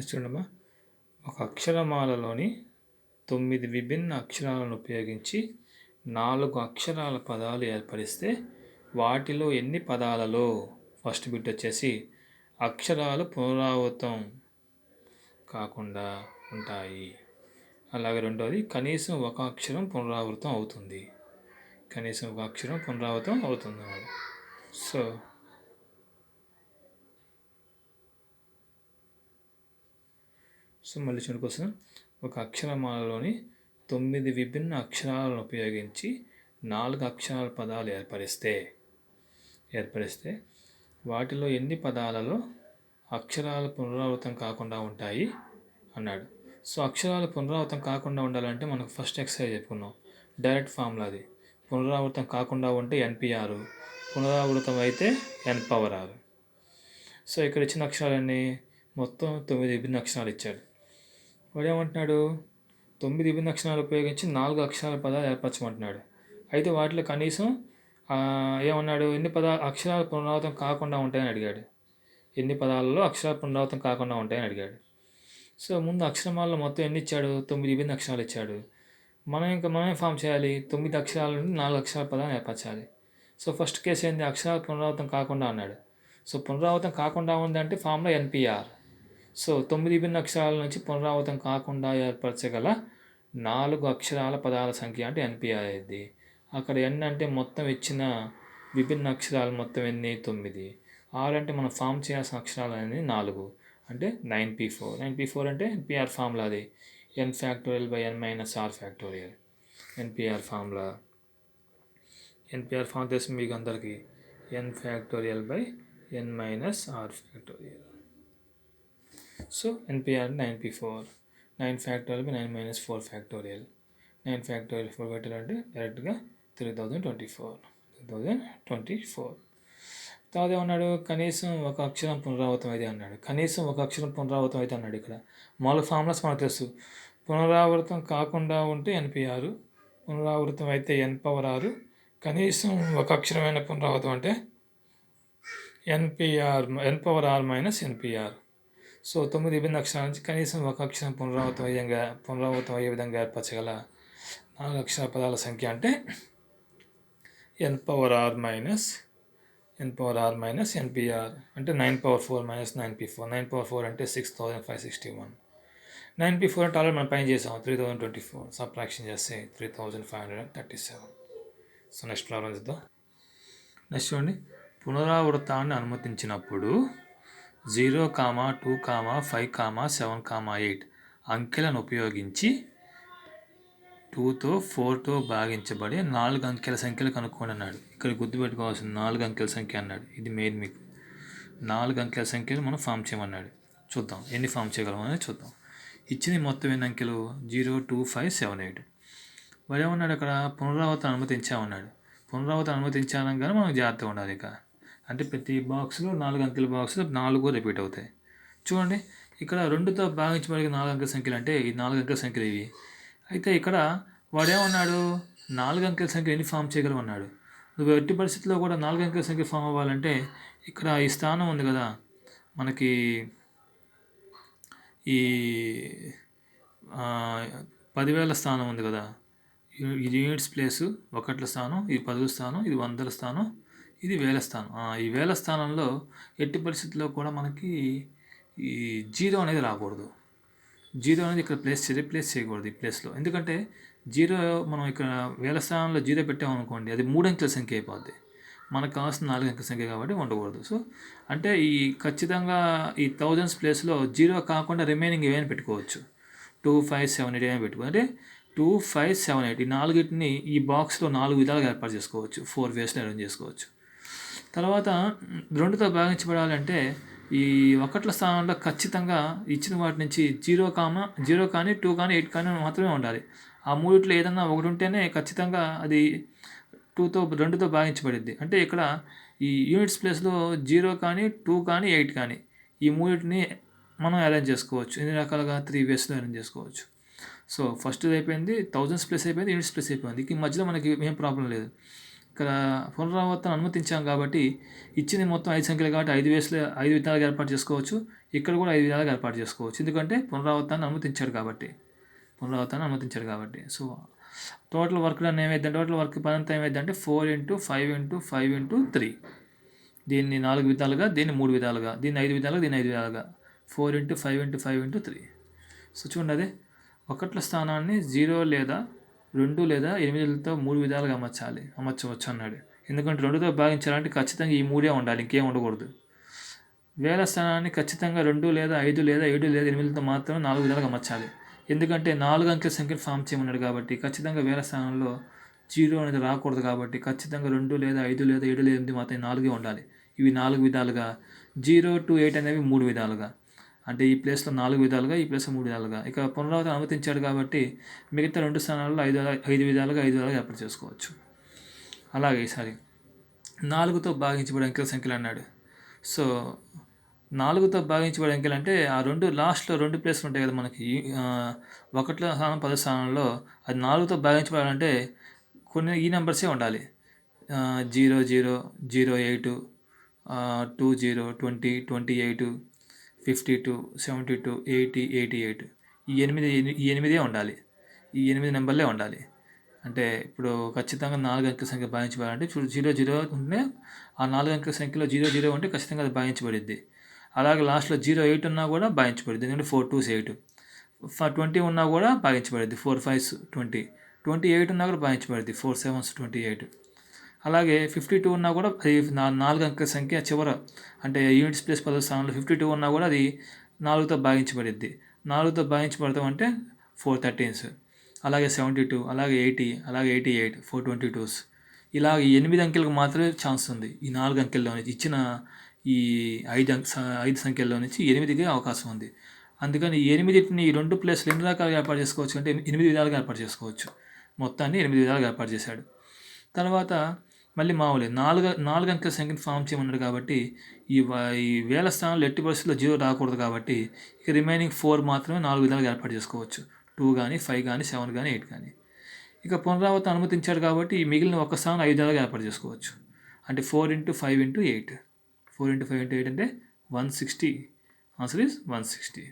చూడమ్మా, ఒక అక్షరమాలలోని 9 విభిన్న అక్షరాలను ఉపయోగించి 4 అక్షరాల పదాలు ఏర్పరిస్తే వాటిలో ఎన్ని పదాలలో ఫస్ట్ బిట్ వచ్చేసి అక్షరాలు పునరావృతం కాకుండా ఉంటాయి. అలాగే రెండోది కనీసం ఒక అక్షరం పునరావృతం అవుతుంది. కనీసం ఒక అక్షరం పునరావృతం అవుతుంది అన్నమాట. సో మళ్ళీ చూడండి కోసం, ఒక అక్షరమాలలోని 9 విభిన్న అక్షరాలను ఉపయోగించి 4 అక్షరాల పదాలు ఏర్పరిస్తే వాటిలో ఎన్ని పదాలలో అక్షరాలు పునరావృతం కాకుండా ఉంటాయి అన్నాడు. సో అక్షరాలు పునరావృతం కాకుండా ఉండాలంటే మనకు ఫస్ట్ ఎక్సర్సైజ్ చెప్పుకున్నాం, డైరెక్ట్ ఫార్ములా అది. పునరావృతం కాకుండా ఉంటే NP6, పునరావృతం అయితే N⁻6. సో ఇక్కడ ఇచ్చిన అక్షరాలన్నీ మొత్తం 9 విభిన్న అక్షరాలు ఇచ్చాడు. వాడు ఏమంటున్నాడు, 9 విభిన్న అక్షరాలు ఉపయోగించి 4 అక్షరాల పదాలు ఏర్పరచమంటున్నాడు. అయితే వాటిలో కనీసం ఏమన్నాడు, ఎన్ని అక్షరాలు పునరావృతం కాకుండా ఉంటాయని అడిగాడు. ఎన్ని పదాలలో అక్షరాలు పునరావృతం కాకుండా ఉంటాయని అడిగాడు. సో ముందు అక్షరమాలలో మొత్తం ఎన్ని ఇచ్చాడు, 9 విభిన్న అక్షరాలు ఇచ్చాడు. మనం ఫామ్ చేయాలి, 9 అక్షరాల నుండి 4 అక్షరాల పదాలు ఏర్పరచాలి. సో ఫస్ట్ కేసు ఏంది, అక్షరాలు పునరావృతం కాకుండా అన్నాడు. సో పునరావృతం కాకుండా ఉందంటే ఫార్ములా NP6. సో 9 విభిన్న అక్షరాల నుంచి పునరావృతం కాకుండా ఏర్పరచగల 4 అక్షరాల పదాల సంఖ్య అంటే NP6 అయింది. అక్కడ N అంటే మొత్తం ఇచ్చిన విభిన్న అక్షరాలు మొత్తం ఎన్ని, 9. 6 అంటే మనం ఫామ్ చేయాల్సిన అక్షరాలు అనేది 4 అంటే 9P4. 9P4 అంటే NP6 ఫార్ములా అది, N⁻⁴ NP6 formula. NP6 formula తెలిసి మీకు అందరికీ N⁻⁴ సో NP6 9P4, 9⁻⁴. 9⁻⁴ అంటే డైరెక్ట్గా 3024. తర్వాత ఏమన్నాడు, కనీసం ఒక అక్షరం పునరావృతం అయితే అన్నాడు. కనీసం ఒక అక్షరం పునరావృతం అయితే అన్నాడు. ఇక్కడ మామూలు ఫార్ములాస్ మనకు తెలుసు, పునరావృతం కాకుండా ఉంటే NP6, పునరావృతం అయితే N⁻6, కనీసం ఒక అక్షరమైన పునరావృతం అంటే N⁻⁻ NPR. సో 9 విభిన్న అక్షరాల నుంచి కనీసం ఒక అక్షరం పునరావృతం అయ్యే విధంగా ఏర్పరచగల 4 అక్షర పదాల సంఖ్య అంటే N⁻⁻ NPR అంటే 9⁻⁴ - 9P4. 9⁻⁴ అంటే 6561. 9P4 అంటే ఆల్రెడీ మనం పైన చేసాం, 3024. సబ్ట్రాక్షన్ చేస్తే 3537. సో నెక్స్ట్ ప్రాబ్లం చూద్దాం. నెక్స్ట్ చూడండి, పునరావృతాన్ని అనుమతించినప్పుడు 0, 2, 5, 7, 8 అంకెలను ఉపయోగించి 2తో 4తో భాగించబడి 4 అంకెల సంఖ్యలు కనుక్కోండి అన్నాడు. ఇక్కడ గుర్తుపెట్టుకోవాల్సిన 4 అంకెల సంఖ్య అన్నాడు. ఇది మెయిన్ మీకు 4 అంకెల సంఖ్యలు మనం ఫామ్ చేయమన్నాడు. చూద్దాం ఎన్ని ఫామ్ చేయగలం అనేది చూద్దాం. ఇచ్చింది మొత్తం ఎన్ని అంకెలు, 0, 2, 5, 7, 8. వాడు ఏమన్నాడు, అక్కడ పునరావృతం అనుమతించామన్నాడు. పునరావృతం అనుమతించాలని మనం జాగ్రత్తగా ఉండాలి. ఇక అంటే ప్రతి బాక్స్లో 4 అంకెల బాక్స్లో 4 రిపీట్ అవుతాయి. చూడండి, ఇక్కడ 2తో భాగించబడిన 4 అంకెల సంఖ్యలు అంటే ఈ 4 అంకెల సంఖ్యలు ఇవి. అయితే ఇక్కడ వాడేమన్నాడు, 4 అంకెల సంఖ్య ఎన్ని ఫామ్ చేయగలమన్నాడు. నువ్వు ఎట్టి పరిస్థితుల్లో కూడా 4 అంకెల సంఖ్య ఫామ్ అవ్వాలంటే ఇక్కడ ఈ స్థానం ఉంది కదా మనకి, ఈ 10,000 స్థానం ఉంది కదా, ఇది యూనిట్స్ ప్లేసు 1ల స్థానం, ఇది 10ల స్థానం, ఇది 100ల స్థానం, ఇది 1000ల స్థానం. ఈ 1000ల స్థానంలో ఎట్టి పరిస్థితుల్లో కూడా మనకి ఈ 0 అనేది రాకూడదు. 0 అనేది ఇక్కడ రీప్లేస్ చేయకూడదు ఈ ప్లేస్లో. ఎందుకంటే 0 మనం ఇక్కడ 1000ల స్థానంలో 0 పెట్టామనుకోండి, అది 3 అంకెల సంఖ్య అయిపోద్ది. మనకు కావాల్సిన 4 అంకెల సంఖ్య కాబట్టి ఉండకూడదు. సో అంటే ఈ ఖచ్చితంగా ఈ థౌజండ్స్ ప్లేస్లో 0 కాకుండా రిమైనింగ్ ఏమైనా పెట్టుకోవచ్చు. 2, 5, 7, 8 ఏమైనా పెట్టుకో, అంటే 2, 5, 7, 8 ఈ 4టిని ఈ బాక్స్లో 4 విధాలుగా ఏర్పాటు చేసుకోవచ్చు. 4 వేస్లో అరేంజ్ చేసుకోవచ్చు. తర్వాత 2తో భాగించబడాలంటే ఈ 1ల స్థానంలో ఖచ్చితంగా ఇచ్చిన వాటి నుంచి 0 కానీ 2 కానీ 8 కానీ మాత్రమే ఉండాలి. ఆ మూడిట్లో ఏదన్నా ఒకటి ఉంటేనే ఖచ్చితంగా అది 2తో భాగించబడిద్ది. అంటే ఇక్కడ ఈ యూనిట్స్ ప్లేస్లో 0 కానీ 2 కానీ 8 కానీ ఈ మూడింటిని మనం అరేంజ్ చేసుకోవచ్చు. ఎన్ని రకాలుగా 3 వేస్లో అరేంజ్ చేసుకోవచ్చు. సో ఫస్ట్ అయిపోయింది, థౌజండ్స్ ప్లేస్ అయిపోయింది, యూనిట్స్ ప్లేస్ అయిపోయింది. ఈ మధ్యలో మనకి ఏం ప్రాబ్లం లేదు. ఇక్కడ పునరావృతం అనుమతించాం కాబట్టి ఇచ్చింది మొత్తం 5 సంఖ్యలు కాబట్టి 5 వేస్లో 5 విధాలుగా ఏర్పాటు చేసుకోవచ్చు. ఇక్కడ కూడా 5 విధాలుగా ఏర్పాటు చేసుకోవచ్చు. ఎందుకంటే పునరావృతాన్ని అనుమతించాడు కాబట్టి. సో టోటల్ వర్క్ డన్ ఏమైందంటే టోటల్ వర్క్ పని అంతా ఏమైందంటే 4 × 5 × 5 × 3. దీన్ని 4 విధాలుగా, దీన్ని 3 విధాలుగా, దీన్ని 5 విధాలుగా, దీన్ని 5 విధాలుగా, 4 × 5 × 5 × 3. సో చూడండి, అదే ఒకట్ల స్థానాన్ని 0 లేదా 2 లేదా 8లతో 3 విధాలుగా అమర్చవచ్చు అన్నాడు. ఎందుకంటే 2తో భాగించాలంటే ఖచ్చితంగా ఈ 3 ఉండాలి, ఇంకేం ఉండకూడదు. వేల స్థానాన్ని ఖచ్చితంగా 2 లేదా 5 లేదా 7 లేదా 8లతో మాత్రమే 4 విధాలుగా అమర్చాలి. ఎందుకంటే 4 అంకెల సంఖ్యను ఫామ్ చేయమన్నాడు కాబట్టి ఖచ్చితంగా వేల స్థానంలో 0 అనేది రాకూడదు. కాబట్టి ఖచ్చితంగా 2 లేదా 5 లేదా 7 లేదా 8 మాత్రం 4 ఉండాలి. ఇవి 4 విధాలుగా, 0 to 8 అనేవి 3 విధాలుగా, అంటే ఈ ప్లేస్లో 4 విధాలుగా, ఈ ప్లేస్లో 3 విధాలుగా. ఇక పునరావృతం అనుమతించాడు కాబట్టి మిగతా 2 స్థానాల్లో 5 విధాలుగా ఏర్పాటు చేసుకోవచ్చు. అలాగే ఈసారి 4తో భాగించబడే అంకెల సంఖ్యలు అన్నాడు. సో 4తో భాగించబడే అంకెలు అంటే ఆ లాస్ట్లో 2 ప్లేస్లు ఉంటాయి కదా మనకి, 1ల స్థానం 10 స్థానంలో అది 4తో భాగించబడాలంటే కొన్ని ఈ నెంబర్సే ఉండాలి. 0 0 0 8 20 20 28 52 72 80 88 ఈ 8 ఉండాలి. ఈ 8 నెంబర్లే ఉండాలి. అంటే ఇప్పుడు ఖచ్చితంగా 4 అంకెల సంఖ్య భాగించబడాలంటే 0 0 ఉంటే ఆ 4 అంకెల సంఖ్యలో 0 0 ఉంటే ఖచ్చితంగా అది భాగించబడిద్ది. అలాగే లాస్ట్లో 0 8 ఉన్నా కూడా భాగించబడిద్ది, ఎందుకంటే 4 2s 8. 20 ఉన్నా కూడా భాగించబడిద్ది, 4 5s 20. 28 ఉన్నా కూడా భాగించబడిద్ది, 4 7s 28. అలాగే 52 ఉన్నా కూడా అది 4 అంకెల సంఖ్య చివర, అంటే యూనిట్స్ ప్లేస్ 10వ స్థానంలో 52 ఉన్నా కూడా అది 4తో భాగించబడిద్ది. 4తో భాగించబడతాం అంటే 4 13s. అలాగే 72, అలాగే 80, అలాగే 88, 4 22s. ఇలా ఈ 8 అంకెలకు మాత్రమే ఛాన్స్ ఉంది. ఈ 4 అంకెల్లో నుంచి ఇచ్చిన ఈ 5 సంఖ్యల్లో నుంచి 8కి అవకాశం ఉంది. అందుకని ఈ 8ని ఈ 2 ప్లేస్లు ఎన్ని రకాలుగా ఏర్పాటు చేసుకోవచ్చు అంటే 8 విధాలుగా ఏర్పాటు చేసుకోవచ్చు. మొత్తాన్ని 8 విధాలుగా ఏర్పాటు చేశాడు. తర్వాత మళ్ళీ మామూలు 4 అంకెల సంఖ్యను ఫామ్ చేయమన్నాడు కాబట్టి ఈ వేల స్థానంలో ఎట్టి పరిస్థితుల్లో 0 రాకూడదు. కాబట్టి ఇక రిమైనింగ్ 4 మాత్రమే 4 విధాలుగా ఏర్పాటు చేసుకోవచ్చు. 2 కానీ 5 కానీ 7 కానీ 8 కానీ. ఇక పునరావృతం అనుమతించాడు కాబట్టి ఈ మిగిలిన ఒక్క స్థానం 5 విధాలుగా ఏర్పాటు చేసుకోవచ్చు. అంటే 4 × 5 × 8. 4 × 5 × 8 అంటే 160. Answer is 160.